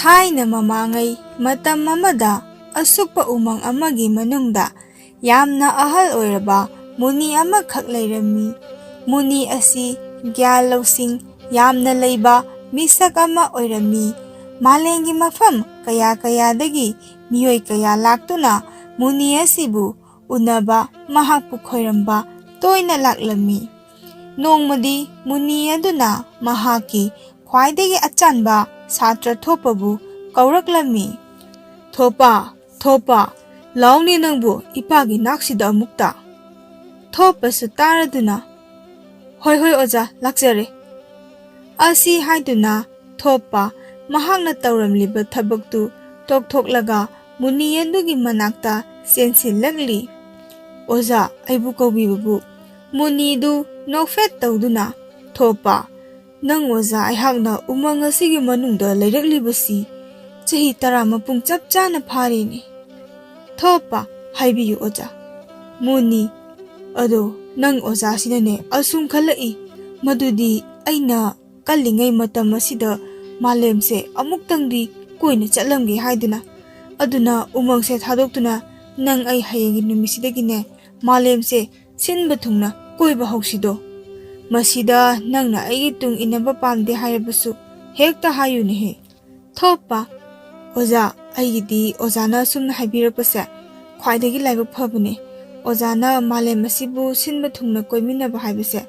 Thai na mamangai matam amada asukpa umang amagi manungda yamna ahal oiraba muni amakhak leirami. Muni asi gyal lausing yamna leiba misak ama oirami. Malengi mafam kaya kayadagi miyoi kaya laktuna muni asibu unaba mahakpu khoiramba toina laklami. Nongmadi muni aduna mahaki khwaidagi achanba satra thopabu kauraklami. Thopa, launi nangbu ipagi naksida amukta. Thopa su taraduna, hoi oza lakjare. Asi haiduna thopa mahakna tauramliba thabaktu tokthoklaga muni adugi manakta sensilagli. Oza aibu kaubibabu muni du nofet tauduna thopa. Nang oza aihakna umang asigi manungda leiraklibasi chahi 10 mapung chap chana pharini. Thopa haibiyu oza. Muni ado nang oza sinane asum khalai madudi aina kallingai matam asida malemse amuktangdi koina chatlamgi haiduna aduna umangse thadoktuna nang ai hayengi numisidagine malemse sinba thungna koiba hausido. Masida nangna aigi tung inaba pamde haibasu hekta hayune he. Thopa oza aigidi ozana sumna haibirapase khwaidagi laibak phabane. Ozana malem asibu sinba thungna koiminaba haibase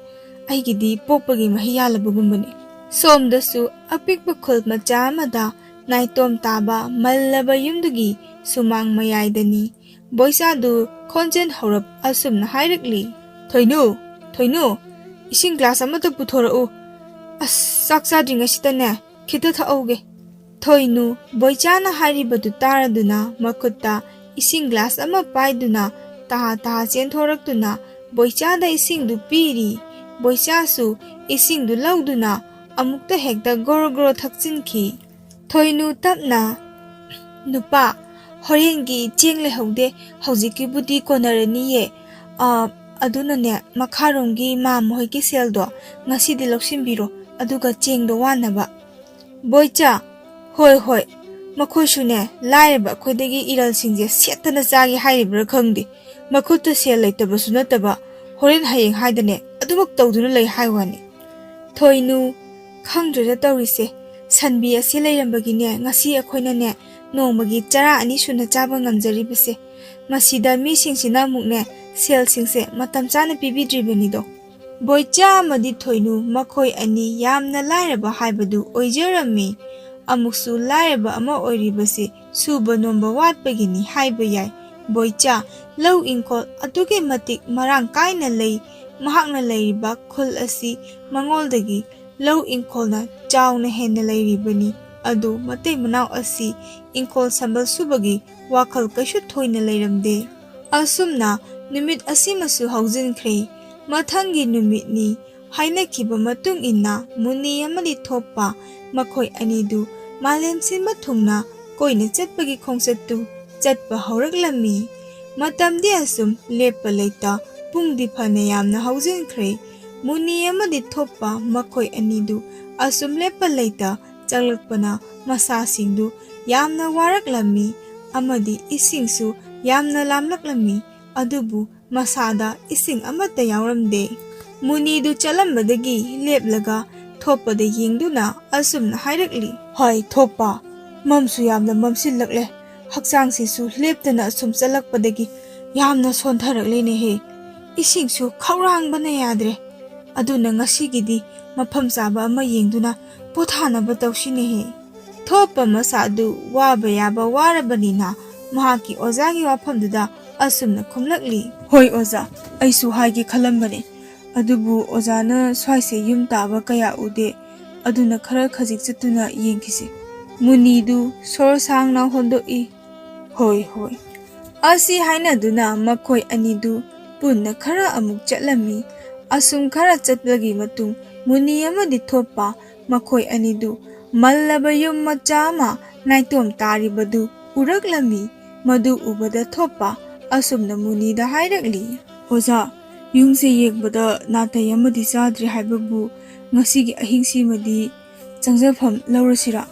aigidi pokpagi mahiyalabagumbane. Somdasu apikpa khul macha amada naitom taba mallaba yumdugi sumang mayaidani boisadu khonjen horap asumna hairakli. Thoinu ising glass amata puthorau. Saksa dringa sitane khita thauge. Thoinu boichana haribadu taraduna makutta ising glass ama paiduna taha chenthoraktuna boichada ising du piri. Boichasu ising du lauduna amukta hekta goro thakchinki. Thoinu tapna nupa horengi chengle haude haujiki budi konaraniye. Adunane makharomgi mamohiki seldo ngasidi loksinbiro aduga chengdo wanaba. Boicha hoi makhoisune laireba khoidagi iralsingje setana chagi hairibra khangdi makhutta sel leitabasu nataba horen hayeng haidane adumak tawduna lei haiwani. Thoinu khangdreda tawrise sanbi asi leirambagine ngasi akhoinane nongmagi chara ani suna chaba ngamjaribase masida mi singsina mukne sel singse matam chana pibidribanido. Boicha amadi thoinu makhoi ani yamna lairaba haibadu oijarami amuksu lairaba ama oiribase suba nomba watpagini haiba yai. Boicha lau inkol adugi matik marang kaina lei mahakna leiriba khul asi mangoldagi lau inkolna chawna henna leiribani adu matei manao asi inkol sambal subagi wakhal kashu thoina leiramde. Asumna numit asimasu haujinkhre mathangi numitni hainakiba matung inna muni amadi thopa makhoi anidu malem sinba thungna koina chatpagi khongsattu chatpa hauraklami. Matamdi asum lepa leita pungdi phane yamna haujinkhre muni amadi thopa makhoi anidu asum lepa leita changlakpana masasingdu yamna waraklami amadi isingsu yamna lamlaklami adubu masada ising amata yauramde. Munidu chalambadagi leplaga thopada yengduna asumna hairakli. Hoi thopa mamsu yamna mamsillakle hakchangsisu leptana asum chalakpadagi yamna sontharakle he. Isingsu khawrangbana yadre aduna ngasigidi mafam chaba ama yengduna pothanaba tawsine he. Thopa masadu waba yaba warabanina mahaki ozagi wafamduda asumna khumlakli. Hoi oza aisu haigi khalambane adubu ozana swaise yum taba kaya ude aduna khara khajik chatuna yengkise. Munidu sor sangna hondoi. Hoi asi hainaduna makhoi anidu punna khara amuk chatlami. Asum khara chatlagi matung muni amadi thopa makhoi anidu mallaba yum machama naitom taribadu uraklami. Madu ubada thopa asumna munida hairakli. Oza yungse yekbada natai amadi chadri haibabu ngasigi ahingsi madi changjafam laurasira.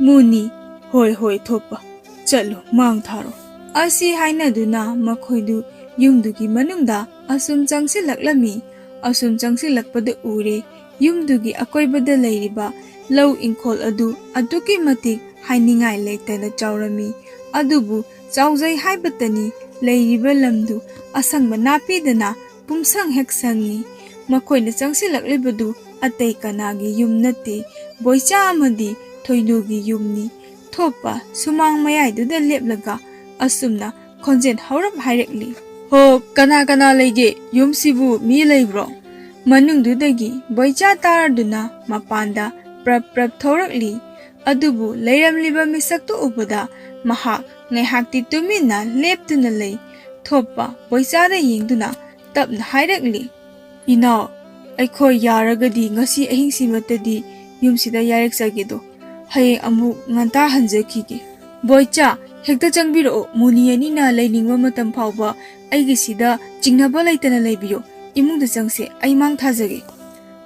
Muni Hoi hoi thopa, chalo mang tharo. Asi hainaduna makhoidu yumdugi manungda asum changsilaklami. Asum changsilakpada ure yumdugi akoibada leiriba lau ingkhol adu aduki matik hainingai leitana chaurami. Adubu chaujai haibatani leiriba lamdu asangba napidana pumsang hek sangni. Makhoina changsilaklibadu atei kanagi yum nate boicha amadi thoinugi yumni. Thopa sumang mayaiduda leplaga asumna khonjen haurap hairekli. Ho kana leige yumsibu mi leibro. Manungdudagi boicha taraduna mapanda prap thorakli. Adubu leiramliba misaktu ubada mahak ngaihakti tumina leptuna lei. Thopa boicha da yingduna tapna hairekli. Inao aikhoi yaragadi ngasi ahingsimatadi yumsida yareksagedo. Hayeng amuk nganta hanjakige. Boicha hekta changbiro muni anina lainingwa matam phawba aigisida jingnaba laitana leibiyo. Imungda changse aimang thajage.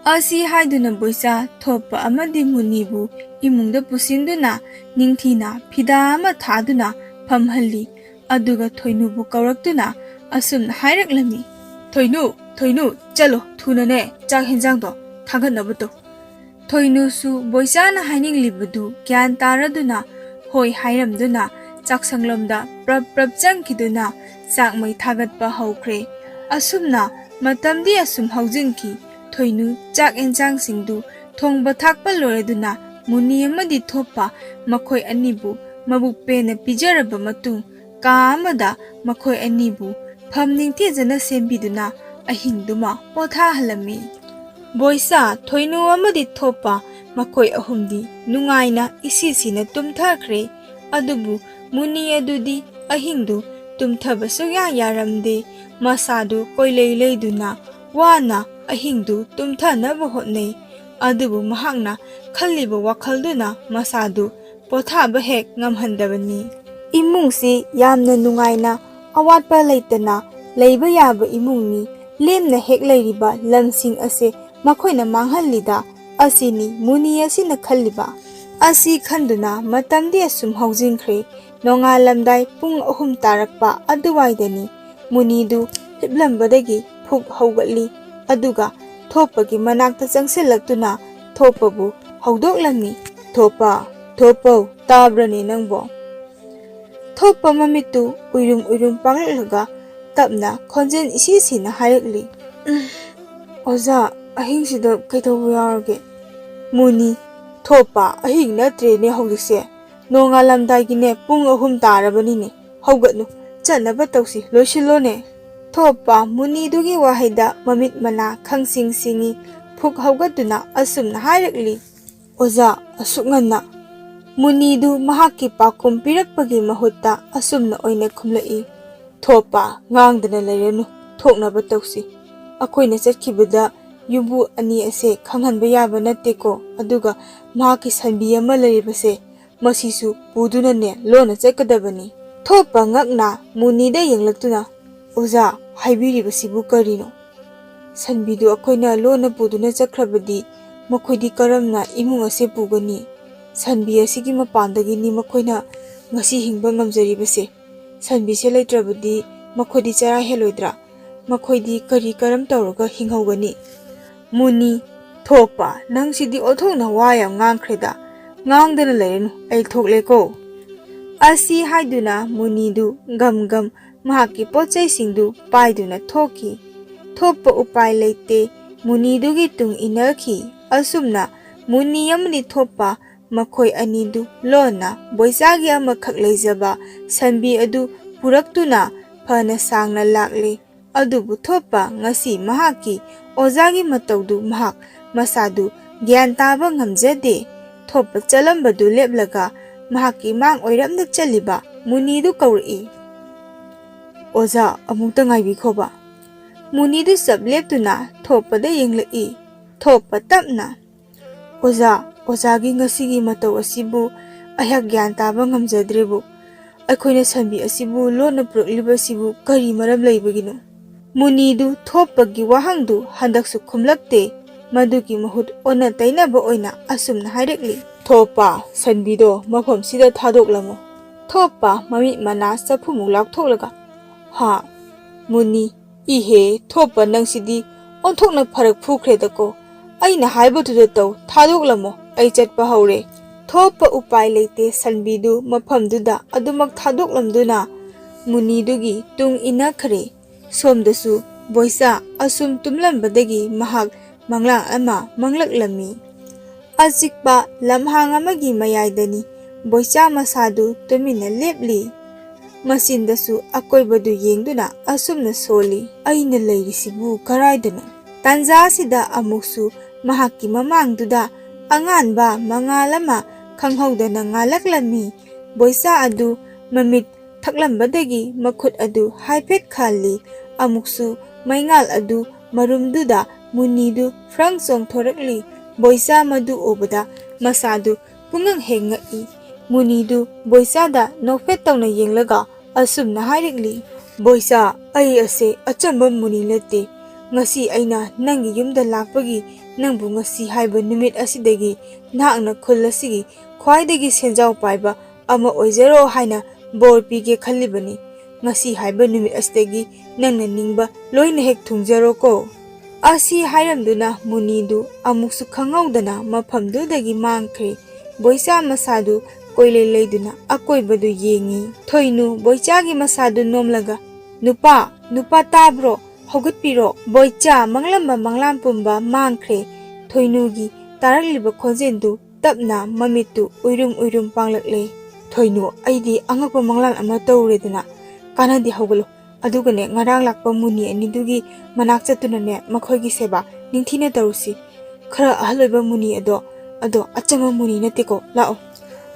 Asi haiduna boicha thopa amadi munibu imungda pusinduna ningthina phida ama thaduna phamhalli. Aduga thoinubu kawraktuna asumna haireklami. Thoinu chalo thunane chak henjangdo thagatnabuto. Thoinusu boichana haininglibadu gyan taraduna hoi hairamduna chaksanglomda prap changkiduna chakmai thagatpa haukhre. Asumna matamdi asum haujinki. Thoinu chak enjangsingdu thongba thakpa loreduna muni amadi thopa makhoi anibu mabuk pena pijaraba matung ka amada makhoi anibu phamningthijana sembiduna ahingduma potha halami. Boicha thoinu amadi thopa makhoi ahumdi nungaina isisina tumthakre. Adubu muni adudi ahingdu tumthaba sugya yaramde. Masadu koilei leiduna wana ahingdu tumthanaba hotnei. Adubu mahakna khalliba wakhalduna masadu pothaba hek ngamhandabani. Imungsi yamna nungaina awatpa leitana leiba yaba imungni. Lemna hek leiriba lamsing ase makhoina manghalida asini muni asina khalliba. Asi khanduna matamdi asum haujinkhre. Nongalamdai pung 3 tarakpa aduwaidani munidu hiplambadagi phuk haugatli. Aduga thopagi manakta changsilaktuna thopabu haudoklami. Thopa tabrani nangbo. Thopa mamitu uirum panglaga tapna khonjen isisina hairekli. Oza ahingsida kaitaubu yarage. Muni thopa ahing natrene haujikse. Nongalamdaigine pung 3 tarabanine. Haugatnu chanaba tausi loisilone. Thopa munidugi wahaida mamit mana khangsing singi phuk haugatuna asumna hairekli. Oza asuknganna. Munidu mahaki pakum pirakpagi mahutta asumna oine khumlai. Thopa ngangdana leirenu thoknaba tausi. Akoina chatkibada yubu ani ase khanghanba yaba natteko. Aduga mahaki sanbi ama leiribase masisu pudunane lona chakadabani. Thopa ngakna munida yenglaktuna. Oza haibiribasibu karino. Sanbidu akoina lona puduna chakrabadi makhoidi karamna imung ase pugani. Sanbi asigi mapandagini makhoina ngasi hingba ngamjaribase. Sanbise leitrabadi makhoidi chara heloidra. Makhoidi kari karam tawraga hinghawgani. Muni thopa nangsidi othokna wayam ngangkhreda. Ngangdana leirenu ai thokleko. Asi haiduna munidu gam mahaki pochai singdu paiduna thoki. Thopa upai leite munidugi tung inakhi. Asumna muni amni thopa makhoi anidu lona boichagi amakhak leijaba sanbi adu puraktuna phana sangna lakle. Adubu thopa ngasi mahaki ozagi mataudu mahak masadu gyan taba ngamjade. Thopa chalambadu leplaga mahaki mang oiramna chaliba munidu kauri. Oza amukta ngaibikhoba. Munidu sab leptuna thopada yenglai. Thopa tapna. Ozagi ngasigi matau asibu ahyak gyan taba ngamjadrebu. Akoina sanbi asibu lona purukliba asibu kari maram leibagino. Munidu thopagi wahangdu handaksu khumlakte. ꯃꯗꯨꯒꯤ ꯃꯍꯨꯠ ꯑꯣꯟꯅ ꯇꯩꯅꯕ ꯑꯣꯏꯅ ꯑꯁꯨꯝꯅ ꯍꯥꯏꯔꯛꯂꯤ꯫ ꯊꯣꯞꯄ ꯁꯟꯕꯤꯗꯣ ꯃꯐꯝꯁꯤꯗ ꯊꯥꯗꯣꯛꯂꯝꯃꯨ꯫ ꯊꯣꯞꯄ ꯃꯃꯤꯠ ꯃꯅꯥ ꯆꯐꯨꯃꯨꯛ ꯂꯥꯎꯊꯣꯛꯂꯒ ꯍꯥ ꯃꯨꯅꯤ ꯏꯍꯦ ꯊꯣꯞꯄ ꯅꯪꯁꯤꯗꯤ ꯑꯣꯟꯊꯣꯛꯅ ꯐꯔꯛ ꯐꯨꯈ꯭ꯔꯦꯗꯀꯣ꯫ ꯑꯩꯅ ꯍꯥꯏꯕꯗꯨꯗ ꯇꯧ ꯊꯥꯗꯣꯛꯂꯝꯃꯣ ꯑꯩ ꯆꯠꯄ ꯍꯧꯔꯦ꯫ ꯊꯣꯞꯄ ꯎꯄꯥꯏ ꯂꯩꯇꯦ ꯁꯟꯕꯤꯗꯨ ꯃꯐꯝꯗꯨꯗ ꯑꯗꯨꯃꯛ ꯊꯥꯗꯣꯛꯂꯝꯗꯨꯅ ꯃꯨꯅꯤꯗꯨꯒꯤ ꯇꯨꯡ ꯏꯟꯅꯈ꯭ꯔꯦ꯫ ꯁꯣꯝꯗꯁꯨ ꯕꯣꯏꯆꯥ ꯑꯁꯨꯝ ꯇꯨꯝꯂꯝꯕꯗꯒꯤ ꯃꯍꯥꯛ ꯃꯪꯂꯥꯟ ꯑꯃ ꯃꯪꯂꯛꯂꯝꯃꯤ꯫ ꯑꯆꯤꯛꯄ ꯂꯝꯍꯥꯡ ꯑꯃꯒꯤ ꯃꯌꯥꯏꯗꯅꯤ ꯕꯣꯏꯆꯥ ꯃꯁꯥꯗꯨ ꯇꯨꯃꯤꯟꯅ ꯂꯦꯞꯂꯤ꯫ ꯃꯆꯤꯟꯗꯁꯨ ꯑꯀꯣꯏꯕꯗꯨ ꯌꯦꯡꯗꯨꯅ ꯑꯁꯨꯝꯅ ꯁꯣꯜꯂꯤ, ꯑꯩꯅ ꯂꯩꯔꯤꯁꯤꯕꯨ ꯀꯔꯥꯏꯗꯅꯣ? ꯇꯥꯟꯖꯥꯁꯤꯗ ꯑꯃꯨꯛꯁꯨ ꯃꯍꯥꯛꯀꯤ ꯃꯃꯥꯡꯗꯨꯗ ꯑꯉꯥꯟꯕ ꯃꯉꯥꯜ ꯑꯃ ꯈꯪꯍꯧꯗꯅ ꯉꯥꯜꯂꯛꯂꯝꯃꯤ꯫ ꯕꯣꯏꯆꯥ ꯑꯗꯨ ꯃꯃꯤꯠ ꯊꯛꯂꯝꯕꯗꯒꯤ ꯃꯈꯨꯠ ꯑꯗꯨ ꯍꯥꯏꯐꯦꯠ ꯈꯥꯜꯂꯤ꯫ ꯑꯃꯨꯛꯁꯨ ꯃꯩꯉꯥꯜ ꯑꯗꯨ ꯃꯔꯨꯝꯗꯨꯗ ꯃꯨꯅꯤꯗꯨ ꯐ꯭ꯔꯪ ꯆꯣꯡꯊꯣꯔꯛꯂꯤ꯫ ꯕꯣꯏꯆꯥ ꯃꯗꯨ ꯎꯕꯗ ꯃꯁꯥꯗꯨ ꯄꯨꯡꯉꯛ ꯍꯦꯛ ꯉꯛꯏ꯫ ꯃꯨꯅꯤꯗꯨ ꯕꯣꯏꯆꯥꯗ ꯅꯣꯛꯐꯦꯠ ꯇꯧꯅ ꯌꯦꯡꯂꯒ ꯑꯁꯨꯝꯅ ꯍꯥꯏꯔꯛꯂꯤ, ꯕꯣꯏꯆꯥ ꯑꯩ ꯑꯁꯦ ꯑꯆꯝꯕ ꯃꯨꯅꯤ ꯅꯠꯇꯦ꯫ ꯉꯁꯤ ꯑꯩꯅ ꯅꯪꯒꯤ ꯌꯨꯝꯗ ꯂꯥꯛꯄꯒꯤ ꯅꯪꯕꯨ ꯉꯁꯤ ꯍꯥꯏꯕ ꯅꯨꯃꯤꯠ ꯑꯁꯤꯗꯒꯤ ꯅꯍꯥꯛꯅ ꯈꯨꯜ ꯑꯁꯤꯒꯤ ꯈ꯭ꯋꯥꯏꯗꯒꯤ ꯁꯦꯟꯖꯥꯎ ꯄꯥꯏꯕ ꯑꯃ ꯑꯣꯏꯖꯔꯣ ꯍꯥꯏꯅ ꯕꯣꯔ ꯄꯤꯒꯦ ꯈꯜꯂꯤꯕꯅꯤ꯫ ꯉꯁꯤ ꯍꯥꯏꯕ ꯅꯨꯃꯤꯠ ꯑꯁꯤꯗꯒꯤ ꯅꯪꯅ ꯅꯤꯡꯕ ꯂꯣꯏꯅ ꯍꯦꯛ ꯊꯨꯡꯖꯔꯣꯀꯣ꯫ ꯑꯁꯤ ꯍꯥꯏꯔꯝꯗꯨꯅ ꯃꯨꯅꯤꯗꯨ ꯑꯃꯨꯛꯁꯨ ꯈꯪꯍꯧꯗꯅ ꯃꯐꯝꯗꯨꯗꯒꯤ ꯃꯥꯡꯈ꯭ꯔꯦ꯫ ꯕꯣꯏꯆꯥ ꯃꯁꯥꯗꯨ ꯀꯣꯏꯂꯩ ꯂꯩꯗꯨꯅ ꯑꯀꯣꯏꯕꯗꯨ ꯌꯦꯡꯉꯤ꯫ ꯊꯣꯏꯅꯨ ꯕꯣꯏꯆꯥꯒꯤ ꯃꯁꯥꯗꯨ ꯅꯣꯝꯂꯒ ꯅꯨꯄꯥ ꯅꯨꯄꯥ ꯇꯥꯕ꯭ꯔꯣ? ꯍꯧꯒꯠꯄꯤꯔꯣ꯫ ꯕꯣꯏꯆꯥ ꯃꯪꯂꯝꯕ ꯃꯪꯂꯥꯟ ꯄꯨꯝꯕ ꯃꯥꯡꯈ꯭ꯔꯦ꯫ ꯊꯣꯏꯅꯨꯒꯤ ꯇꯥꯔꯛꯂꯤꯕ ꯈꯣꯟꯖꯦꯜꯗꯨ ꯇꯞꯅ ꯃꯃꯤꯠꯇꯨ ꯎꯏꯔꯨꯝ ꯎꯏꯔꯨꯝ ꯄꯥꯡꯂꯛꯂꯦ꯫ ꯊꯣꯏꯅꯨ ꯑꯩꯗꯤ ꯑꯉꯛꯄ ꯃꯪꯂꯥꯟ ꯑꯃ ꯇꯧꯔꯦꯗꯅ꯫ ꯀꯥꯟꯅꯗꯦ ꯍꯧꯒꯠꯂꯨ꯫ ꯑꯗꯨꯒꯅꯦ ꯉꯔꯥꯡ ꯂꯥꯛꯄ ꯃꯨꯅꯤ ꯑꯅꯤꯗꯨꯒꯤ ꯃꯅꯥꯛ ꯆꯠꯇꯨꯅꯅꯦ ꯃꯈꯣꯏꯒꯤ ꯁꯦꯕꯥ ꯅꯤꯡꯊꯤꯅ ꯇꯧꯔꯨꯁꯤ꯫ ꯈꯔ ꯑꯍꯜ ꯑꯣꯏꯕ ꯃꯨꯅꯤ ꯑꯗꯣ ꯑꯆꯝꯕ ꯃꯨꯅꯤ ꯅꯠꯇꯦꯀꯣ, ꯂꯥꯛꯑꯣ꯫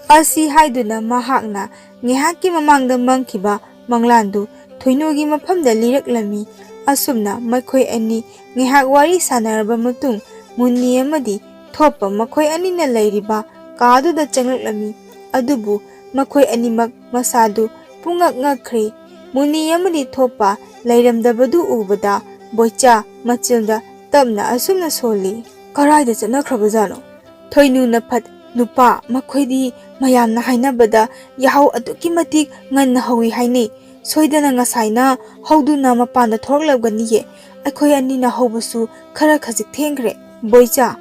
ꯑꯁꯤ ꯍꯥꯏꯗꯨꯅ ꯃꯍꯥꯛꯅ ꯉꯥꯏꯍꯥꯛꯀꯤ ꯃꯃꯥꯡꯗ ꯃꯪꯈꯤꯕ ꯃꯪꯂꯥꯟꯗꯨ ꯊꯣꯏꯅꯨꯒꯤ ꯃꯐꯝꯗ ꯂꯤꯔꯛꯂꯝꯃꯤ꯫ ꯑꯁꯨꯝꯅ ꯃꯈꯣꯏ ꯑꯅꯤ ꯉꯥꯏꯍꯥꯛ ꯋꯥꯔꯤ ꯁꯥꯟꯅꯔꯕ ꯃꯇꯨꯡ ꯃꯨꯅꯤ ꯑꯃꯗꯤ ꯊꯣꯞꯄ ꯃꯈꯣꯏ ꯑꯅꯤꯅ ꯂꯩꯔꯤꯕ ꯀꯥꯗꯨꯗ ꯆꯪꯂꯛꯂꯝꯃꯤ꯫ ꯑꯗꯨꯕꯨ ꯃꯈꯣꯏ ꯑꯅꯤꯃꯛ ꯃꯁꯥꯗꯨ ꯄꯨꯡꯉꯛ ꯉꯛꯈ꯭ꯔꯦ꯫ ꯃꯨꯅꯤ ꯑꯃꯗꯤ ꯊꯣꯞꯄ ꯂꯩꯔꯝꯗꯕꯗꯨ ꯎꯕꯗ ꯕꯣꯏꯆꯥ ꯃꯆꯤꯜꯗ ꯇꯞꯅ ꯑꯁꯨꯝꯅ ꯁꯣꯜꯂꯤ, ꯀꯔꯥꯏꯗ ꯆꯠꯅꯈ꯭ꯔꯕꯖꯥꯠꯅꯣ? ꯊꯣꯏꯅꯨꯅ ꯐꯠ ꯅꯨꯄꯥ ꯃꯈꯣꯏꯗꯤ ꯃꯌꯥꯝꯅ ꯍꯥꯏꯅꯕꯗ ꯌꯥꯍꯧ ꯑꯗꯨꯛꯀꯤ ꯃꯇꯤꯛ ꯉꯟꯅ ꯍꯧꯏ ꯍꯥꯏꯅꯩ꯫ ꯁꯣꯏꯗꯅ ꯉꯁꯥꯏꯅ ꯍꯧꯗꯨꯅ ꯃꯄꯥꯟꯗ ꯊꯣꯔꯛꯂꯝꯒꯅꯤꯌꯦ꯫ ꯑꯩꯈꯣꯏ ꯑꯅꯤꯅ ꯍꯧꯕꯁꯨ ꯈꯔ ꯈꯖꯤꯛ ꯊꯦꯡꯈ꯭ꯔꯦ꯫ ꯕꯣꯏꯆꯥ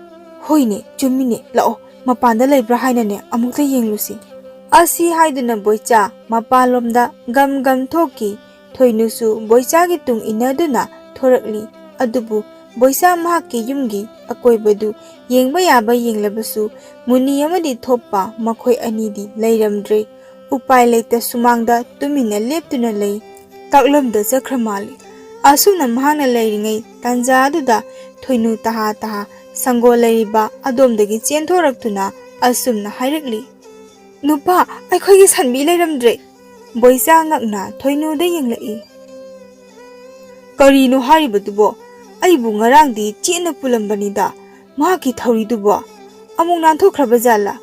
ꯍꯣꯏꯅꯦ ꯆꯨꯝꯃꯤꯅꯦ, ꯂꯥꯛꯑꯣ ꯃꯄꯥꯟꯗ ꯂꯩꯕ꯭ꯔꯥ ꯍꯥꯏꯅꯅꯦ ꯑꯃꯨꯛꯇ ꯌꯦꯡꯂꯨꯁꯤ꯫ ꯑꯁꯤ ꯍꯥꯏꯗꯨꯅ ꯕꯣꯏꯆꯥ ꯃꯄꯥꯟꯂꯣꯝꯗ ꯒꯝ ꯒꯝ ꯊꯣꯛꯈꯤ꯫ ꯊꯣꯏꯅꯨꯁꯨ ꯕꯣꯏꯆꯥꯒꯤ ꯇꯨꯡ ꯏꯟꯅꯗꯨꯅ ꯊꯣꯔꯛꯂꯤ꯫ ꯑꯗꯨꯕꯨ ꯕꯣꯏꯆꯥ ꯃꯍꯥꯛꯀꯤ ꯌꯨꯝꯒꯤ ꯑꯀꯣꯏꯕꯗꯨ ꯌꯦꯡꯕ ꯌꯥꯕ ꯌꯦꯡꯂꯕꯁꯨ ꯃꯨꯅꯤ ꯑꯃꯗꯤ ꯊꯣꯞꯄ ꯃꯈꯣꯏ ꯑꯅꯤꯗꯤ ꯂꯩꯔꯝꯗ꯭ꯔꯦ꯫ ꯎꯄꯥꯏ ꯂꯩꯇ ꯁꯨꯃꯥꯡꯗ ꯇꯨꯃꯤꯟꯅ ꯂꯦꯞꯇꯨꯅ ꯂꯩ꯫ ꯇꯥꯛꯂꯝꯗ ꯆꯠꯈ꯭ꯔ ꯃꯥꯜꯂꯤ꯫ ꯑꯁꯨꯝꯅ ꯃꯍꯥꯛꯅ ꯂꯩꯔꯤꯉꯩ ꯇꯥꯟꯖꯥꯗꯨꯗ ꯊꯣꯏꯅꯨ ꯇꯍꯥ ꯇꯍꯥ ꯁꯪꯒꯣꯜ ꯂꯩꯔꯤꯕ ꯑꯗꯣꯝꯗꯒꯤ ꯆꯦꯟꯊꯣꯔꯛꯇꯨꯅ ꯑꯁꯨꯝꯅ ꯍꯥꯏꯔꯛꯂꯤ, ꯅꯨꯄꯥ ꯑꯩꯈꯣꯏꯒꯤ ꯁꯟꯕꯤ ꯂꯩꯔꯝꯗ꯭ꯔꯦ꯫ ꯕꯣꯏꯆꯥ ꯉꯛꯅ ꯊꯣꯏꯅꯨꯗ ꯌꯦꯡꯂꯛꯏ꯫ ꯀꯔꯤꯅꯣ ꯍꯥꯏꯔꯤꯕꯗꯨꯕꯣ? ꯑꯩꯕꯨ ꯉꯔꯥꯡꯗꯤ ꯆꯦꯠꯅ ꯄꯨꯜꯂꯝꯕꯅꯤꯗ꯫ ꯃꯍꯥꯛꯀꯤ ꯊꯧꯔꯤꯗꯨꯕꯣ ꯑꯃꯨꯛ ꯅꯥꯟꯊꯣꯛꯈ꯭ꯔꯕ ꯖꯥꯠꯂꯥ?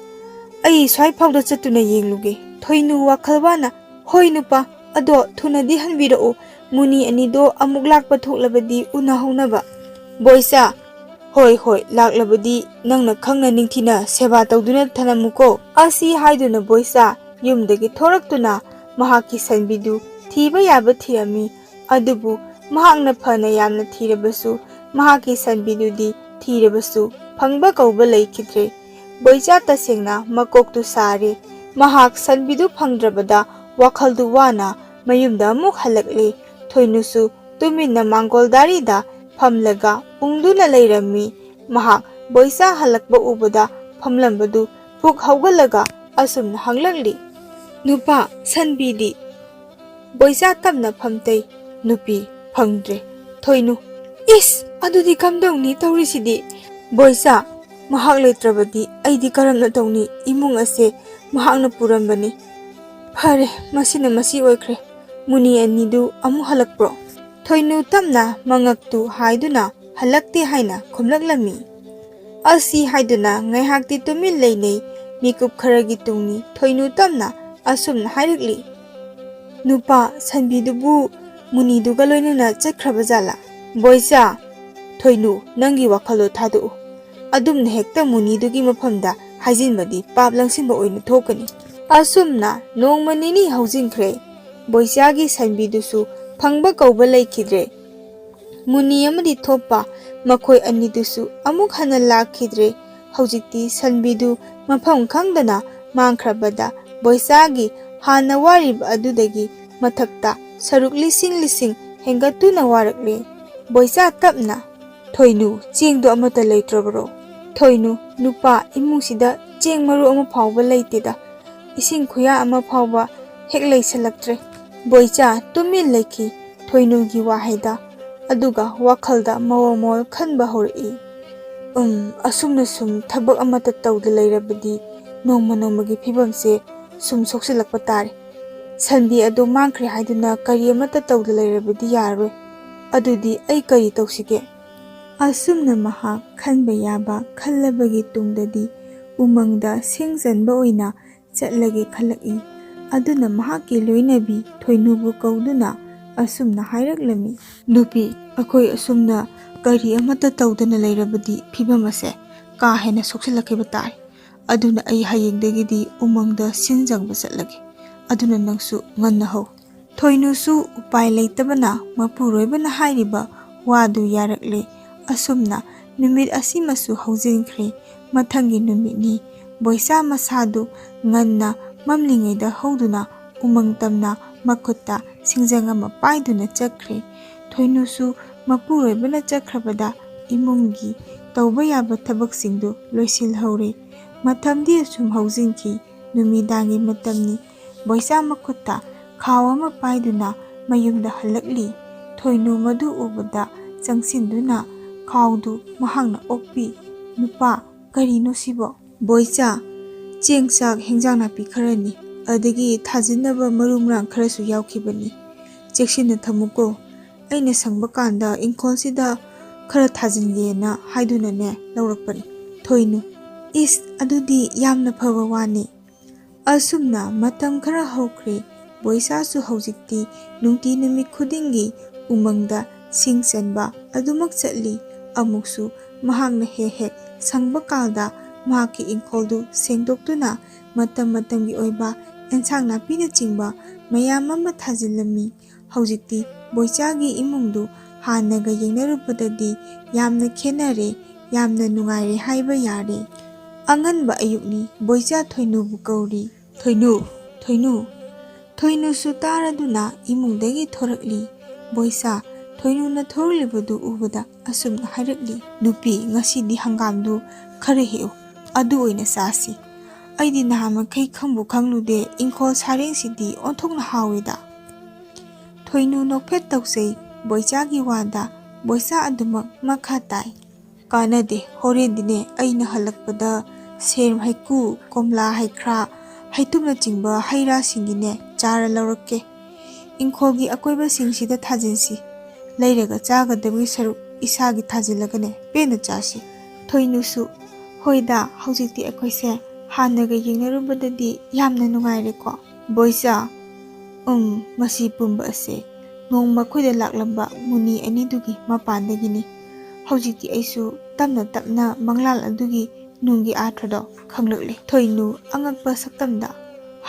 ꯑꯩ ꯁ꯭ꯋꯥꯏ ꯐꯥꯎꯗ ꯆꯠꯇꯨꯅ ꯌꯦꯡꯂꯨꯒꯦ꯫ ꯊꯣꯏꯅꯨ ꯋꯥꯈꯜ ꯋꯥꯅ ꯍꯣꯏ ꯅꯨꯄꯥ, ꯑꯗꯣ ꯊꯨꯅꯗꯤ ꯍꯟꯕꯤꯔꯛꯎ꯫ ꯃꯨꯅꯤ ꯑꯅꯤꯗꯣ ꯑꯃꯨꯛ ꯂꯥꯛꯄ ꯊꯣꯛꯂꯕꯗꯤ ꯎꯅꯍꯧꯅꯕ꯫ ꯕꯣꯏꯆꯥ ꯍꯣꯏ ꯍꯣꯏ ꯂꯥꯛꯂꯕꯗꯤ ꯅꯪꯅ ꯈꯪꯅ ꯅꯤꯡꯊꯤꯅ ꯁꯦꯕꯥ ꯇꯧꯗꯨꯅ ꯊꯅꯝꯃꯨꯀꯣ꯫ ꯑꯁꯤ ꯍꯥꯏꯗꯨꯅ ꯕꯣꯏꯆꯥ ꯌꯨꯝꯗꯒꯤ ꯊꯣꯔꯛꯇꯨꯅ ꯃꯍꯥꯛꯀꯤ ꯁꯟꯕꯤꯗꯨ ꯊꯤꯕ ꯌꯥꯕ ꯊꯤꯔꯝꯃꯤ꯫ ꯑꯗꯨꯕꯨ ꯃꯍꯥꯛꯅ ꯐꯅ ꯌꯥꯝꯅ ꯊꯤꯔꯕꯁꯨ ꯃꯍꯥꯛꯀꯤ ꯁꯟꯕꯤꯗꯨꯗꯤ ꯊꯤꯔꯕꯁꯨ ꯐꯪꯕ ꯀꯧꯕ ꯂꯩꯈꯤꯗ꯭ꯔꯦ꯫ ꯕꯣꯏꯆꯥ ꯇꯁꯦꯡꯅ ꯃꯀꯣꯛꯇꯨ ꯁꯥꯔꯦ꯫ ꯃꯍꯥꯛ ꯁꯟꯕꯤꯗꯨ ꯐꯪꯗ꯭ꯔꯕꯗ ꯋꯥꯈꯜꯗꯨ ꯋꯥꯅ ꯃꯌꯨꯝꯗ ꯑꯃꯨꯛ ꯍꯜꯂꯛꯂꯦ꯫ ꯊꯣꯏꯅꯨꯁꯨ ꯇꯨꯃꯤꯟꯅ ꯃꯥꯡꯒꯣꯜꯗꯥꯔꯤꯗ ꯐꯝꯂꯒ ꯎꯪꯗꯨꯅ ꯂꯩꯔꯝꯃꯤ꯫ ꯃꯍꯥꯛ ꯕꯣꯏꯆꯥ ꯍꯜꯂꯛꯄ ꯎꯕꯗ ꯐꯝꯂꯝꯕꯗꯨ ꯄꯨꯛ ꯍꯧꯒꯠꯂꯒ ꯑꯁꯨꯝꯅ ꯍꯪꯂꯛꯂꯤ, ꯅꯨꯄꯥ ꯁꯟꯕꯤꯗꯤ? ꯕꯣꯏꯆꯥ ꯇꯞꯅ ꯐꯝꯇꯩ, ꯅꯨꯄꯤ ꯐꯪꯗ꯭ꯔꯦ꯫ ꯊꯣꯏꯅꯨ ꯏꯁ ꯑꯗꯨꯗꯤ ꯀꯝꯗꯧꯅꯤ ꯇꯧꯔꯤꯁꯤꯗꯤ? ꯕꯣꯏꯆꯥ ꯃꯍꯥꯛ ꯂꯩꯇ꯭ꯔꯕꯗꯤ ꯑꯩꯗꯤ ꯀꯔꯝꯅ ꯇꯧꯅꯤ? ꯏꯃꯨꯡ ꯑꯁꯦ ꯃꯍꯥꯛꯅ ꯄꯨꯔꯝꯕꯅꯤ꯫ ꯐꯔꯦ ꯃꯁꯤꯅ ꯃꯁꯤ ꯑꯣꯏꯈ꯭ꯔꯦ꯫ ꯃꯨꯅꯤ ꯑꯅꯤꯗꯨ ꯑꯃꯨꯛ ꯍꯜꯂꯛꯄ꯭ꯔꯣ? ꯊꯣꯏꯅꯨ ꯇꯞꯅ ꯃꯉꯛꯇꯨ ꯍꯥꯏꯗꯨꯅ ꯍꯜꯂꯛꯇꯦ ꯍꯥꯏꯅ ꯈꯨꯝꯂꯛꯂꯝꯃꯤ꯫ ꯑꯁꯤ ꯍꯥꯏꯗꯨꯅ ꯉꯥꯏꯍꯥꯛꯇꯤ ꯇꯨꯃꯤꯟ ꯂꯩꯅꯩ꯫ ꯃꯤꯀꯨꯞ ꯈꯔꯒꯤ ꯇꯨꯡꯅꯤ ꯊꯣꯏꯅꯨ ꯇꯞꯅ ꯑꯁꯨꯝꯅ ꯍꯥꯏꯔꯛꯂꯤ, ꯅꯨꯄꯥ ꯁꯟꯕꯤꯗꯨꯕꯨ ꯃꯨꯅꯤꯗꯨꯒ ꯂꯣꯏꯅꯅ ꯆꯠꯈ꯭ꯔꯕ ꯖꯥꯠꯂꯥ? ꯕꯣꯏꯆꯥ Thoinu nangi wakhalo thadu adumna hekta munidugi mafamda hajinbadi pap langsinba oina thokani asumna nongma nini haujinkhre boichagi sanbidusu phangba kauba leikidre muni amadi thopa makhoi anidusu amuk hana lakhidre haujikti sanbidu mafam khangdana mangkhrabada boichagi hana warib adudagi mathakta saruk lising hengatuna warakle boicha tapna Thoinu chengdo amata leitrabro Thoinu nupa imungsida cheng maru ama phawba leiteda ising khuya ama phawba hek leisalaktre boicha tumin leiki Thoinu gi wahaida aduga wakhalda mawamol khanba hori asumna sum thabak amata tawda leirabadi nongma gi phibamse sum soksilakpa tare sanbi ado mangkhre haiduna kari amata tawda leirabadi yaroi adudi ai kari tawsige asumna maha khanba yaba khallabagi tungdadi umangda singjanba oina chatlage khalaki aduna mahaki loinabi Thoinubu kauduna asumna hairaklami nupi akhoi asumna kari amata tawdana leirabadi phibamase ka hena soksilakhiba tare aduna ai hayengdagidi umangda sinjangba chatlage aduna nangsu nganna ho Thoinusu upai leitabana mapuroibana hairiba wadu yarakle asumna numit asimasu haujinkhre mathangi numitni boicha masadu nganna mamlingaida hauduna umangtamna makhutta singjanga mapaiduna chakre Thoinusu mapuroibana chakhrabada imungi tawba yaba thabaksingdu loisil hore mathamdi asum haujinki numidangi matamni boicha makhutta khawa mapaiduna mayumda halakli Thoinu madu ubada changsinduna khawdu mahangna okpi nupa karino sibo boicha chengsak hengjangna pikharani adagi thajinaba marumrang kharasu yawkhibani cheksinna thamuko aina sangba kanda inkolsida khara thajingena haiduna ne lawrakpani Thoinu is adudi yamna phaba wani asumna matam khara hokre boicha su haujikti nungti numi khudingi umangda singchanba adumak chatli amuksu mahangna he sangba kalda mahaki ingkoldu sengdoktuna matamgi oiba ensang napina chingba mayam ama thajilami haujikti boichagi imungdu hanaga yengnarubadadi yamna khenare yamna nungaire haiba yare anganba ayukni boicha Thoinubu kauri Thoinu su taraduna imungdagi thorakli boicha Thoinuna thorlibadu ubada asumna hairakli nupi ngasidi hangamdu khare heu adu oina sasi aidi nahama kai khangbu khanglude ingkhol sarengsidi onthokna hawida Thoinu nokphet tawsei boichagi wada boicha adumak makha tai kanade horendine aina halakpada ser haiku komla haikra haitumna chingba haira singine chara lawrakke ingkholgi akoiba singsida thajinsi leiraga chagadabgi saruk isagi thajilagane pena chasi Thoinusu hoida haujikti akoise hanaga yengnarubadadi yamna nungaire ko boicha masi pumba ase nongma khoida laklamba muni anidugi mapandagini haujikti aisu tapna manglal adugi nungi athado khanglakle Thoinu angakpa saktamda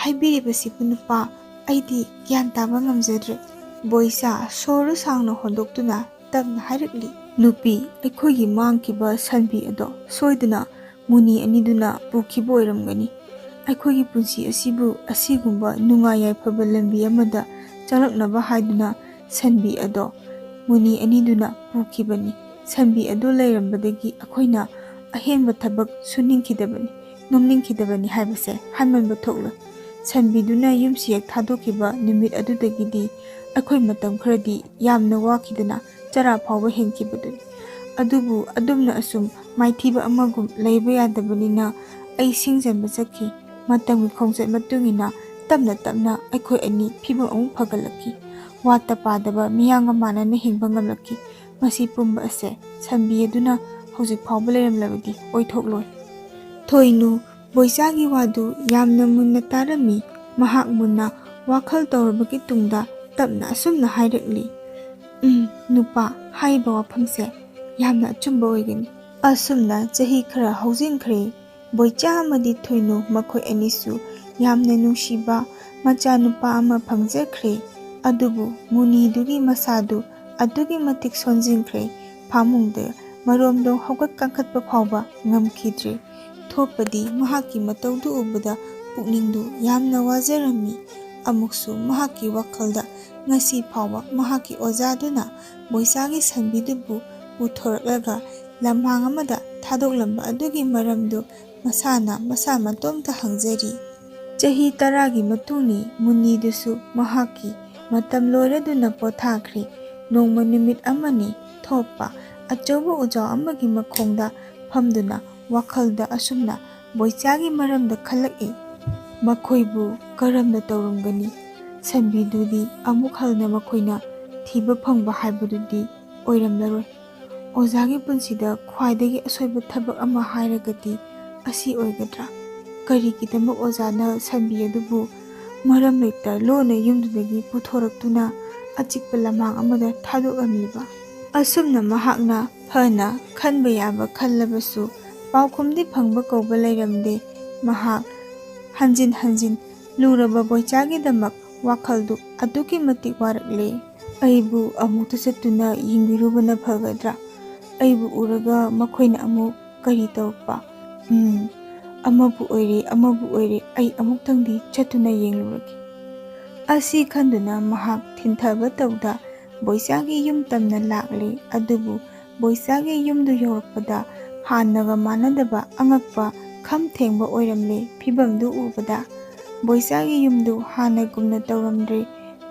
haibiribasi punupa aidi gyan taba ngamjadre boicha soru sangna hondoktuna tapna hairakli nupi aikhogi mangkiba sanbi ado soiduna muni aniduna pukhiba oiramgani aikhogi punsi asibu asigumba nungayai phaba lambi amada changlaknaba haiduna sanbi ado muni aniduna pukhibani sanbi ado leirambadagi akhoina ahenba thabak suningkhidabani nomningkhidabani haibase hanmanba thokla sanbiduna yumsiyak thadokhiba numit adudagidi akhoi matam khradi yamna wakhidana chara phawba henkhibaduni adubu adumna asum maithiba amagum leiba yadabanina ai singjanba chakhi matamgi khongchat matungina tapna aikhoi ani phibam amu phagalakhi wata padaba miyanga manana hingba ngamlakhi masi pumba ase sanbi aduna hojik phawba leiramlabadi oithokloi Thoinu boichagi wadu yamna munna tarami mahak munna wakhal tawrabagi tungda tapna asumna hairakli nupa haiba waphamse ꯌꯥꯝꯅ ꯑꯆꯨꯝꯕ ꯑꯣꯏꯒꯅꯤ꯫ ꯑꯁꯨꯝꯅ ꯆꯍꯤ ꯈꯔ ꯍꯧꯖꯤꯟꯈ꯭ꯔꯦ꯫ ꯕꯣꯏꯆꯥ ꯑꯃꯗꯤ ꯊꯣꯏꯅꯨ ꯃꯈꯣꯏ ꯑꯅꯤꯁꯨ ꯌꯥꯝꯅ ꯅꯨꯡꯁꯤꯕ ꯃꯆꯥꯅꯨꯄꯥ ꯑꯃ ꯐꯪꯖꯈ꯭ꯔꯦ꯫ ꯑꯗꯨꯕꯨ ꯃꯨꯅꯤꯗꯨꯒꯤ ꯃꯁꯥꯗꯨ ꯑꯗꯨꯛꯀꯤ ꯃꯇꯤꯛ ꯁꯣꯟꯖꯤꯟꯈ꯭ꯔꯦ, ꯐꯃꯨꯡꯗ ꯃꯔꯣꯝꯗꯣꯝ ꯍꯧꯒꯠ ꯀꯥꯡꯈꯠꯄ ꯐꯥꯎꯕ ꯉꯝꯈꯤꯗ꯭ꯔꯦ꯫ ꯊꯣꯞꯄꯗꯤ ꯃꯍꯥꯛꯀꯤ ꯃꯇꯧꯗꯨ ꯎꯕꯗ ꯄꯨꯛꯅꯤꯡꯗꯨ ꯌꯥꯝꯅ ꯋꯥꯖꯔꯝꯃꯤ꯫ ꯑꯃꯨꯛꯁꯨ ꯃꯍꯥꯛꯀꯤ ꯋꯥꯈꯜꯗ ꯉꯁꯤ ꯐꯥꯎꯕ ꯃꯍꯥꯛꯀꯤ ꯑꯣꯖꯥꯗꯨꯅ ꯕꯣꯏꯆꯥꯒꯤ ꯁꯟꯕꯤꯗꯨꯕꯨ ꯄꯨꯊꯣꯔꯛꯂꯒ ꯂꯝꯍꯥꯡ ꯑꯃꯗ ꯊꯥꯗꯣꯛꯂꯝꯕ ꯑꯗꯨꯒꯤ ꯃꯔꯝꯗꯨ ꯃꯁꯥꯅ ꯃꯁꯥ ꯃꯇꯣꯝꯇ ꯍꯪꯖꯔꯤ꯫ ꯆꯍꯤ 10ꯒꯤ ꯃꯇꯨꯡꯅꯤ ꯃꯨꯅꯤꯗꯨꯁꯨ ꯃꯍꯥꯛꯀꯤ ꯃꯇꯝ ꯂꯣꯏꯔꯗꯨꯅ ꯄꯣꯊꯥꯈ꯭ꯔꯦ꯫ ꯅꯣꯡꯃ ꯅꯨꯃꯤꯠ ꯑꯃꯅꯤ ꯊꯣꯞꯄ ꯑꯆꯧꯕ ꯎꯖꯥꯎ ꯑꯃꯒꯤ ꯃꯈꯣꯡꯗ ꯐꯝꯗꯨꯅ ꯋꯥꯈꯜꯗ ꯑꯁꯨꯝꯅ ꯕꯣꯏꯆꯥꯒꯤ ꯃꯔꯝꯗ ꯈꯜꯂꯛꯏ꯫ ꯃꯈꯣꯏꯕꯨ ꯀꯔꯝꯅ ꯇꯧꯔꯝꯒꯅꯤ? ꯁꯟꯕꯤꯗꯨꯗꯤ ꯑꯃꯨꯛ ꯍꯟꯅ ꯃꯈꯣꯏꯅ ꯊꯤꯕ ꯐꯪꯕ ꯍꯥꯏꯕꯗꯨꯗꯤ ꯑꯣꯏꯔꯝꯂꯔꯣꯏ꯫ ꯑꯣꯖꯥꯒꯤ ꯄꯨꯟꯁꯤꯗ ꯈ꯭ꯋꯥꯏꯗꯒꯤ ꯑꯁꯣꯏꯕ ꯊꯕꯛ ꯑꯃ ꯍꯥꯏꯔꯒꯗꯤ ꯑꯁꯤ ꯑꯣꯏꯒꯗ꯭ꯔꯥ? ꯀꯔꯤꯒꯤꯗꯃꯛ ꯑꯣꯖꯥꯅ ꯁꯟꯕꯤ ꯑꯗꯨꯕꯨ ꯃꯔꯝ ꯂꯩꯇ ꯂꯣꯟꯅ ꯌꯨꯝꯗꯨꯗꯒꯤ ꯄꯨꯊꯣꯔꯛꯇꯨꯅ ꯑꯆꯤꯛꯄ ꯂꯝꯍꯥꯡ ꯑꯃꯗ ꯊꯥꯗꯣꯛꯂꯝꯂꯤꯕ? ꯑꯁꯨꯝꯅ ꯃꯍꯥꯛꯅ ꯐꯅ ꯈꯟꯕ ꯌꯥꯕ ꯈꯜꯂꯕꯁꯨ ꯄꯥꯎꯈꯨꯝꯗꯤ ꯐꯪꯕ ꯀꯧꯕ ꯂꯩꯔꯝꯗꯦ꯫ ꯃꯍꯥꯛ ꯍꯟꯖꯤꯟ ꯍꯟꯖꯤꯟ ꯂꯨꯔꯕ ꯕꯣꯏꯆꯥꯒꯤꯗꯃꯛ ꯋꯥꯈꯜꯗꯨ ꯑꯗꯨꯛꯀꯤ ꯃꯇꯤꯛ ꯋꯥꯔꯛꯂꯦ꯫ ꯑꯩꯕꯨ ꯑꯃꯨꯛꯇ ꯆꯠꯇꯨꯅ ꯌꯦꯡꯕꯤꯔꯨꯕꯅ ꯐꯒꯗ꯭ꯔꯥ? ꯑꯩꯕꯨ ꯎꯔꯒ ꯃꯈꯣꯏꯅ ꯑꯃꯨꯛ ꯀꯔꯤ ꯇꯧꯔꯛꯄ? ꯑꯃꯕꯨ ꯑꯣꯏꯔꯦ ꯑꯩ ꯑꯃꯨꯛꯇꯪꯗꯤ ꯆꯠꯇꯨꯅ ꯌꯦꯡꯂꯨꯔꯒꯦ꯫ ꯑꯁꯤ ꯈꯟꯗꯨꯅ ꯃꯍꯥꯛ ꯊꯤꯟꯊꯕ ꯇꯧꯗ ꯕꯣꯏꯆꯥꯒꯤ ꯌꯨꯝ ꯇꯝꯅ ꯂꯥꯛꯂꯦ꯫ ꯑꯗꯨꯕꯨ ꯕꯣꯏꯆꯥꯒꯤ ꯌꯨꯝꯗꯨ ꯌꯧꯔꯛꯄꯗ ꯍꯥꯟꯅꯒ ꯃꯥꯟꯅꯗꯕ ꯑꯉꯛꯄ ꯈꯝ ꯊꯦꯡꯕ ꯑꯣꯏꯔꯝꯂꯦ꯫ ꯐꯤꯚꯝꯗꯨ ꯎꯕꯗ ꯕꯣꯏꯆꯥꯒꯤ ꯌꯨꯝꯗꯨ ꯍꯥꯟꯅꯒꯨꯝꯅ ꯇꯧꯔꯝꯗ꯭ꯔꯦ꯫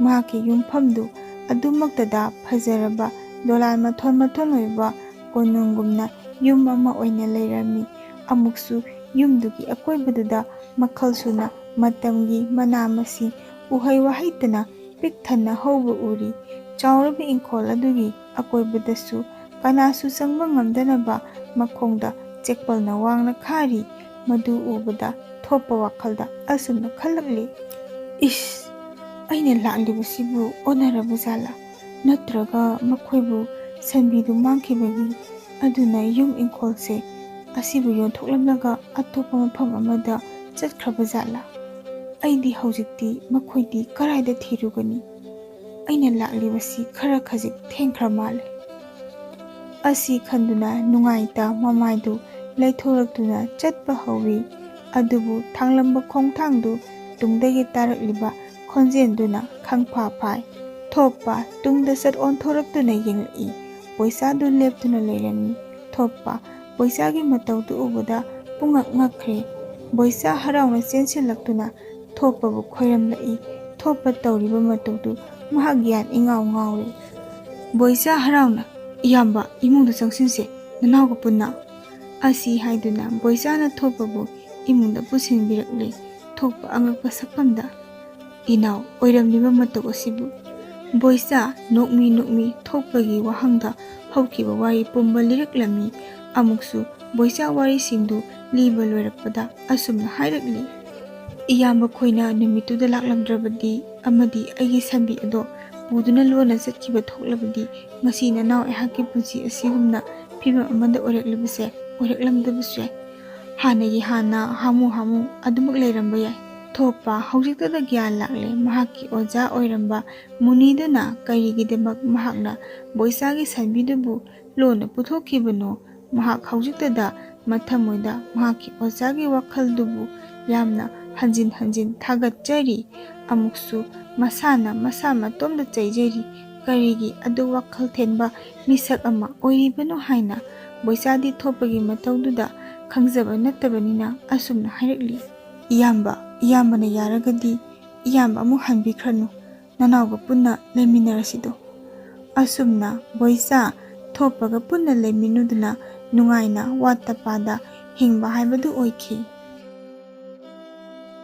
ꯃꯍꯥꯛꯀꯤ ꯌꯨꯝꯐꯝꯗꯨ ꯑꯗꯨꯃꯛꯇꯗ ꯐꯖꯔꯕ ꯗꯣꯂꯥꯟ ꯃꯊꯣꯟ ꯑꯣꯏꯕ ꯀꯣꯅꯨꯡꯒꯨꯝꯅ ꯌꯨꯝ ꯑꯃ ꯑꯣꯏꯅ ꯂꯩꯔꯝꯃꯤ꯫ ꯑꯃꯨꯛꯁꯨ ꯌꯨꯝꯗꯨꯒꯤ ꯑꯀꯣꯏꯕꯗꯨꯗ ꯃꯈꯜ ꯁꯨꯅ ꯃꯇꯝꯒꯤ ꯃꯅꯥ ꯃꯁꯤꯡ ꯎꯍꯩ ꯋꯥꯍꯩꯇꯅ ꯄꯤꯛ ꯊꯟꯅ ꯍꯧꯕ ꯎꯔꯤ꯫ ꯆꯥꯎꯔꯕ ꯏꯪꯈꯣꯜ ꯑꯗꯨꯒꯤ ꯑꯀꯣꯏꯕꯗꯁꯨ ꯀꯅꯥꯁꯨ ꯆꯪꯕ ꯉꯝꯗꯅꯕ ꯃꯈꯣꯡꯗ ꯆꯦꯛꯄꯜꯅ ꯋꯥꯡꯅ ꯈꯥꯔꯤ꯫ ꯃꯗꯨ ꯎꯕꯗ ꯊꯣꯞꯄ ꯋꯥꯈꯜꯗ ꯑꯁꯨꯝꯅ ꯈꯜꯂꯛꯂꯤ꯫ ꯏꯁ! ꯑꯩꯅ ꯂꯥꯛꯂꯤꯕꯁꯤꯕꯨ ꯑꯣꯟꯅꯔꯕ ꯖꯥꯠꯂꯥ? ꯅꯠꯇ꯭ꯔꯒ ꯃꯈꯣꯏꯕꯨ ꯁꯟꯕꯤꯗꯨ ꯃꯥꯡꯈꯤꯕꯒꯤ ꯑꯗꯨꯅ ꯌꯨꯝ ꯏꯪꯈꯣꯜꯁꯦ ꯑꯁꯤꯕꯨ ꯌꯣꯟꯊꯣꯛꯂꯝꯂꯒ ꯑꯇꯣꯞꯄ ꯃꯐꯝ ꯑꯃꯗ ꯆꯠꯈ꯭ꯔꯕ ꯖꯥꯠꯂꯥ? ꯑꯩꯗꯤ ꯍꯧꯖꯤꯛꯇꯤ ꯃꯈꯣꯏꯗꯤ ꯀꯔꯥꯏꯗ ꯊꯤꯔꯨꯒꯅꯤ? ꯑꯩꯅ ꯂꯥꯛꯂꯤꯕꯁꯤ ꯈꯔ ꯈꯖꯤꯛ ꯊꯦꯡꯈ꯭ꯔ ꯃꯥꯜꯂꯦ꯫ ꯑꯁꯤ ꯈꯟꯗꯨꯅ ꯅꯨꯡꯉꯥꯏꯇ ꯃꯃꯥꯏꯗꯨ ꯂꯩꯊꯣꯔꯛꯇꯨꯅ ꯆꯠꯄ ꯍꯧꯋꯤ꯫ ꯑꯗꯨꯕꯨ ꯊꯥꯡꯂꯝꯕ ꯈꯣꯡꯊꯥꯡꯗꯨ ꯇꯨꯡꯗꯒꯤ ꯇꯥꯔꯛꯂꯤꯕ ꯈꯣꯟꯖꯦꯜꯗꯨꯅ ꯈꯪꯐꯥ ꯐꯥꯏ꯫ ꯊꯣꯞꯄ ꯇꯨꯡꯗ ꯆꯠ ꯑꯣꯟꯊꯣꯔꯛꯇꯨꯅ ꯌꯦꯡꯂꯛꯏ꯫ ꯕꯣꯏꯆꯥꯗꯨ ꯂꯦꯞꯇꯨꯅ ꯂꯩꯔꯝꯃꯤ꯫ ꯊꯣꯞꯄ ꯕꯣꯏꯆꯥꯒꯤ ꯃꯇꯧꯗꯨ ꯎꯕꯗ ꯄꯨꯡꯉꯛ ꯉꯛꯈ꯭ꯔꯦ꯫ ꯕꯣꯏꯆꯥ ꯍꯔꯥꯎꯅ ꯆꯦꯟꯁꯤꯜꯂꯛꯇꯨꯅ ꯊꯣꯞꯄꯕꯨ ꯈꯣꯏꯔꯝꯂꯛꯏ꯫ ꯊꯣꯞꯄ ꯇꯧꯔꯤꯕ ꯃꯇꯧꯗꯨ ꯃꯍꯥꯛ ꯒ꯭ꯌꯥꯟ ꯏꯉꯥꯎ ꯉꯥꯎꯔꯦ꯫ ꯕꯣꯏꯆꯥ ꯍꯔꯥꯎꯅ "ꯏꯌꯥꯝꯕ, ꯏꯃꯨꯡꯗ ꯆꯪꯁꯤꯟꯁꯦ, ꯅꯅꯥꯎꯒ ꯄꯨꯟꯅ"꯫ ꯑꯁꯤ ꯍꯥꯏꯗꯨꯅ ꯕꯣꯏꯆꯥꯅ ꯊꯣꯞꯄꯕꯨ ꯏꯃꯨꯡꯗ ꯄꯨꯁꯤꯟꯕꯤꯔꯛꯂꯦ꯫ ꯊꯣꯞꯄ ꯑꯉꯛꯄ ꯁꯛꯐꯝꯗ "ꯏꯅꯥꯎ, ꯑꯣꯏꯔꯝꯂꯤꯕ ꯃꯇꯧ ꯑꯁꯤꯕꯨ"꯫ ꯕꯣꯏꯆꯥ ꯅꯣꯛꯃꯤ ꯊꯣꯞꯄꯒꯤ ꯋꯥꯍꯪꯗ ꯍꯧꯈꯤꯕ ꯋꯥꯔꯤ ꯄꯨꯝꯕ ꯂꯤꯔꯛꯂꯝꯃꯤ꯫ ꯑꯃꯨꯛꯁꯨ ꯕꯣꯏꯆꯥ ꯋꯥꯔꯤꯁꯤꯡꯗꯨ ꯂꯤꯕ ꯂꯣꯏꯔꯛꯄꯗ ꯑꯁꯨꯝꯅ ꯍꯥꯏꯔꯛꯂꯤ꯫ "ꯏꯌꯥꯝꯕ ꯈꯣꯏꯅ ꯅꯨꯃꯤꯠꯇꯨꯗ ꯂꯥꯛꯂꯝꯗ꯭ꯔꯕꯗꯤ ꯑꯃꯗꯤ ꯑꯩꯒꯤ ꯁꯟꯕꯤ ꯑꯗꯣ ꯄꯨꯗꯨꯅ ꯂꯣꯟꯅ ꯆꯠꯈꯤꯕ ꯊꯣꯛꯂꯕꯗꯤ ꯉꯁꯤ ꯅꯅꯥꯎ ꯑꯩꯍꯥꯛꯀꯤ ꯄꯨꯟꯁꯤ ꯑꯁꯤꯒꯨꯝꯅ ꯐꯤꯚꯝ ꯑꯃꯗ ꯑꯣꯏꯔꯛꯂꯝꯗꯕꯁꯨ ꯌꯥꯏ꯫ ꯍꯥꯟꯅꯒꯤ ꯍꯥꯟꯅ ꯍꯥꯃꯨ ꯑꯗꯨꯃꯛ ꯂꯩꯔꯝꯕ ꯌꯥꯏ"꯫ ꯊꯣꯞꯄ ꯍꯧꯖꯤꯛꯇꯗ ꯒ꯭ꯌꯥꯟ ꯂꯥꯛꯂꯦ꯫ ꯃꯍꯥꯛꯀꯤ ꯑꯣꯖꯥ ꯑꯣꯏꯔꯝꯕ ꯃꯨꯅꯤꯗꯨꯅ ꯀꯔꯤꯒꯤꯗꯃꯛ ꯃꯍꯥꯛꯅ ꯕꯣꯏꯆꯥꯒꯤ ꯁꯟꯕꯤꯗꯨꯕꯨ ꯂꯣꯟꯅ ꯄꯨꯊꯣꯛꯈꯤꯕꯅꯣ? ꯃꯍꯥꯛ ꯍꯧꯖꯤꯛꯇꯗ ꯃꯊꯃꯣꯏꯗ ꯃꯍꯥꯛꯀꯤ ꯑꯣꯖꯥꯒꯤ ꯋꯥꯈꯜꯗꯨꯕꯨ ꯌꯥꯝꯅ ꯍꯟꯖꯤꯟ ꯊꯥꯒꯠꯆꯔꯤ꯫ ꯑꯃꯨꯛꯁꯨ ꯃꯁꯥꯅ ꯃꯁꯥ ꯃꯇꯣꯝꯗ ꯆꯩꯖꯔꯤ꯫ ꯀꯔꯤꯒꯤ ꯑꯗꯨꯛ ꯋꯥꯈꯜ ꯊꯦꯟꯕ ꯃꯤꯁꯛ ꯑꯃ ꯑꯣꯏꯔꯤꯕꯅꯣ ꯍꯥꯏꯅ꯫ ꯕꯣꯏꯆꯥꯗꯤ ꯊꯣꯞꯄꯒꯤ ꯃꯇꯧꯗꯨꯗ ꯈꯪꯖꯕ ꯅꯠꯇꯕꯅꯤꯅ ꯑꯁꯨꯝꯅ ꯍꯥꯏꯔꯛꯂꯤ꯫ "ꯏꯌꯥꯝꯕꯅ ꯌꯥꯔꯒꯗꯤ ꯏꯌꯥꯝꯕ ꯑꯃꯨꯛ ꯍꯟꯕꯤꯈ꯭ꯔꯅꯨ, ꯅꯅꯥꯎꯒ ꯄꯨꯟꯅ ꯂꯩꯃꯤꯟꯅꯔꯁꯤꯗꯣ"꯫ ꯑꯁꯨꯝꯅ ꯕꯣꯏꯆꯥ ꯊꯣꯞꯄꯒ ꯄꯨꯟꯅ ꯂꯩꯃꯤꯟꯅꯗꯨꯅ ꯅꯨꯡꯉꯥꯏꯅ ꯋꯥꯠꯇ ꯄꯥꯗ ꯍꯤꯡꯕ ꯍꯥꯏꯕꯗꯨ ꯑꯣꯏꯈꯤ꯫